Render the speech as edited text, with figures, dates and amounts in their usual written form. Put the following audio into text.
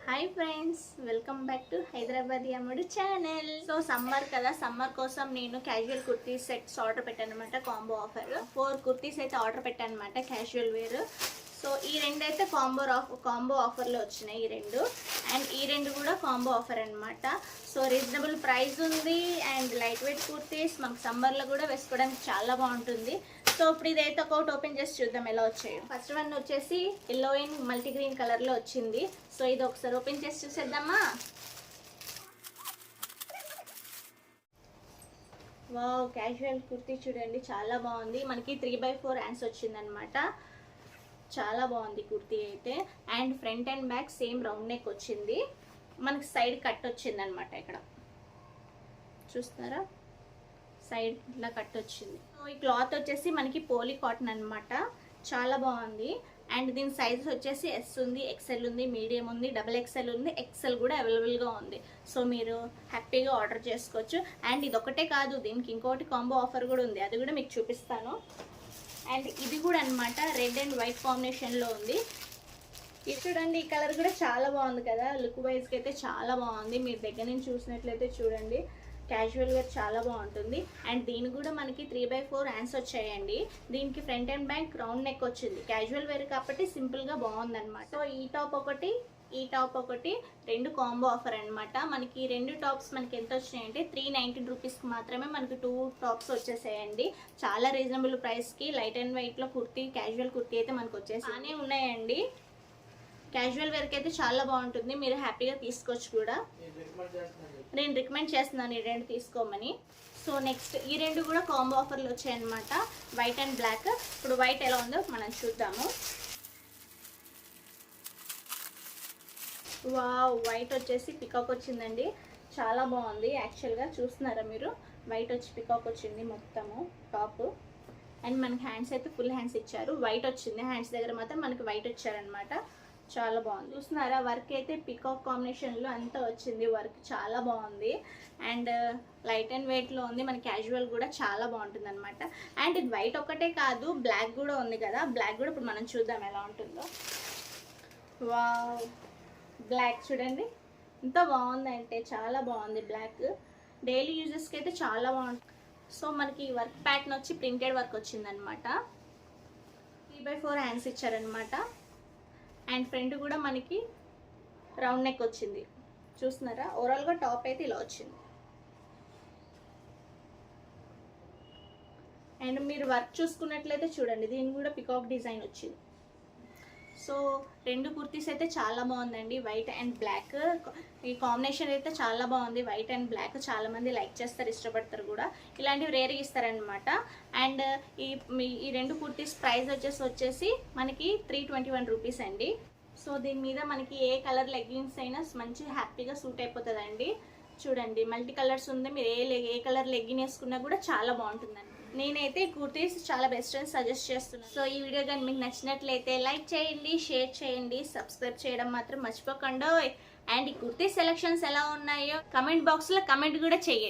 Hi friends, welcome back to Hyderabadi అమ్ముడు channel. So summer కదా, summer కోసం నేను క్యాజువల్ కుర్తీ సెట్స్ ఆర్డర్ పెట్టాను అనమాట. కాంబో ఆఫర్ 4 కుర్తీస్ అయితే ఆర్డర్ పెట్టాను అనమాట, క్యాజువల్ వేర్. సో ఈ రెండు అయితే కాంబో ఆఫర్లో వచ్చినాయి ఈ రెండు. అండ్ ఈ రెండు కూడా కాంబో ఆఫర్ అనమాట. సో రీజనబుల్ ప్రైస్ ఉంది అండ్ లైట్ వెయిట్ కుర్తీస్ మనకు సమ్మర్లో కూడా వేసుకోవడానికి చాలా బాగుంటుంది. సో ఇప్పుడు ఇదైతే ఒకటి ఓపెన్ చేసి చూద్దాం ఎలా వచ్చాయి. ఫస్ట్ వన్ వచ్చేసి ఎల్లో అండ్ మల్టీ గ్రీన్ కలర్లో వచ్చింది. సో ఇది ఒకసారి ఓపెన్ చేసి చూసేద్దామా. వావ్, క్యాజువల్ కుర్తీ చూడండి, చాలా బాగుంది. మనకి 3/4 హ్యాండ్స్ వచ్చిందనమాట. చాలా బాగుంది కుర్తీ అయితే. And front and back same round neck వచ్చింది. మనకి సైడ్ కట్ వచ్చింది అనమాట. ఇక్కడ చూస్తున్నారా, సైడ్ ఇట్లా కట్ వచ్చింది. సో ఈ క్లాత్ వచ్చేసి మనకి పోలీ కాటన్ అనమాట. చాలా బాగుంది. అండ్ దీని సైజ్ వచ్చేసి ఎస్ ఉంది, ఎక్సెల్ ఉంది, మీడియం ఉంది, XXL ఉంది, ఎక్సెల్ కూడా అవైలబుల్గా ఉంది. సో మీరు హ్యాపీగా ఆర్డర్ చేసుకోవచ్చు. అండ్ ఇది ఒకటే కాదు, దీనికి ఇంకోటి కాంబో ఆఫర్ కూడా ఉంది, అది కూడా మీకు చూపిస్తాను. అండ్ ఇది కూడా అనమాట రెడ్ అండ్ వైట్ కాంబినేషన్లో ఉంది. ఇది చూడండి, ఈ కలర్ కూడా చాలా బాగుంది కదా, లుక్ వైజ్కి అయితే చాలా బాగుంది. మీరు దగ్గర నుంచి చూసినట్లయితే చూడండి, క్యాజువల్ వేర్ చాలా బాగుంటుంది. అండ్ దీని కూడా మనకి 3/4 హ్యాండ్స్ వచ్చాయండి. దీనికి front and back round neck వచ్చింది. క్యాజువల్ వేర్ కాబట్టి సింపుల్గా బాగుందన్నమాట. సో ఈ టాప్ ఒకటి, ఈ టాప్ ఒకటి, రెండు కాంబో ఆఫర్ అనమాట. మనకి రెండు టాప్స్ మనకి ఎంత వచ్చినాయంటే 319 రూపీస్కి మాత్రమే మనకి 2 టాప్స్ వచ్చేసాయండి. చాలా రీజనబుల్ ప్రైస్కి లైట్ అండ్ వైట్లో కుర్తీ, క్యాజువల్ కుర్తీ అయితే మనకు వచ్చేసి బాగానే ఉన్నాయండి. క్యాజువల్ వేర్కి అయితే చాలా బాగుంటుంది, మీరు హ్యాపీగా తీసుకోవచ్చు కూడా. నేను రికమెండ్ చేస్తున్నాను ఈ రెండు తీసుకోమని. సో నెక్స్ట్ ఈ రెండు కూడా కాంబో ఆఫర్లు వచ్చాయన్నమాట, వైట్ అండ్ బ్లాక్. ఇప్పుడు వైట్ ఎలా ఉందో మనం చూద్దాము. వావ్, వైట్ వచ్చేసి పికాక్ వచ్చిందండి, చాలా బాగుంది. యాక్చువల్గా చూస్తున్నారా మీరు, వైట్ వచ్చి పికాక్ వచ్చింది మొత్తము టాప్. అండ్ మనకి హ్యాండ్స్ అయితే ఫుల్ హ్యాండ్స్ ఇచ్చారు, వైట్ వచ్చింది. హ్యాండ్స్ దగ్గర మాత్రం మనకి వైట్ వచ్చారనమాట. చాలా బాగుంది. చూస్తున్నారా, వర్క్ అయితే పికాక్ కాంబినేషన్లో అంతా వచ్చింది. వర్క్ చాలా బాగుంది. అండ్ లైట్ అండ్ వెయిట్లో ఉంది. మన క్యాజువల్ కూడా చాలా బాగుంటుంది అనమాట. అండ్ ఇది వైట్ ఒకటే కాదు, బ్లాక్ కూడా ఉంది కదా, బ్లాక్ కూడా ఇప్పుడు మనం చూద్దాం ఎలా ఉంటుందో. వావ్, బ్లాక్ చూడండి ఎంత బాగుంది అంటే, చాలా బాగుంది బ్లాక్. డైలీ యూజెస్కి అయితే చాలా బాగుంటుంది. సో మనకి వర్క్ ప్యాటర్న్ వచ్చి ప్రింటెడ్ వర్క్ వచ్చిందనమాట. 3/4 హ్యాండ్స్ ఇచ్చారనమాట. అండ్ ఫ్రంట్ కూడా మనకి రౌండ్ నెక్ వచ్చింది. చూస్తున్నారా, ఓవరాల్గా టాప్ అయితే ఇలా వచ్చింది. అండ్ మీరు వర్క్ చూసుకున్నట్లయితే చూడండి, దీని కూడా పికాక్ డిజైన్ వచ్చింది. సో రెండు కుర్తీస్ అయితే చాలా బాగుందండి, వైట్ అండ్ బ్లాక్. ఈ కాంబినేషన్ అయితే చాలా బాగుంది, వైట్ అండ్ బ్లాక్. చాలామంది లైక్ చేస్తారు, ఇష్టపడతారు కూడా. ఇలాంటివి రేర్గా ఇస్తారనమాట. అండ్ ఈ రెండు కుర్తీస్ ప్రైస్ వచ్చేసి మనకి 321 రూపీస్ అండి. సో దీని మీద మనకి ఏ కలర్ లెగ్గిన్స్ అయినా మంచి హ్యాపీగా సూట్ అయిపోతుందండి. చూడండి, మల్టీ కలర్స్ ఉంది, మీరు ఏ కలర్ లెగ్గిన్ వేసుకున్నా కూడా చాలా బాగుంటుందండి. నేనైతే కుర్తీస్ చాలా బెస్ట్ అని సజెస్ట్ చేస్తున్నాను. సో ఈ వీడియో కానీ మీకు నచ్చినట్లయితే లైక్ చేయండి, షేర్ చేయండి, సబ్స్క్రైబ్ చేయడం మాత్రం మర్చిపోకండి. అండ్ ఈ కుర్తీ సెలెక్షన్స్ ఎలా ఉన్నాయో కమెంట్ బాక్స్లో కమెంట్ కూడా చేయండి.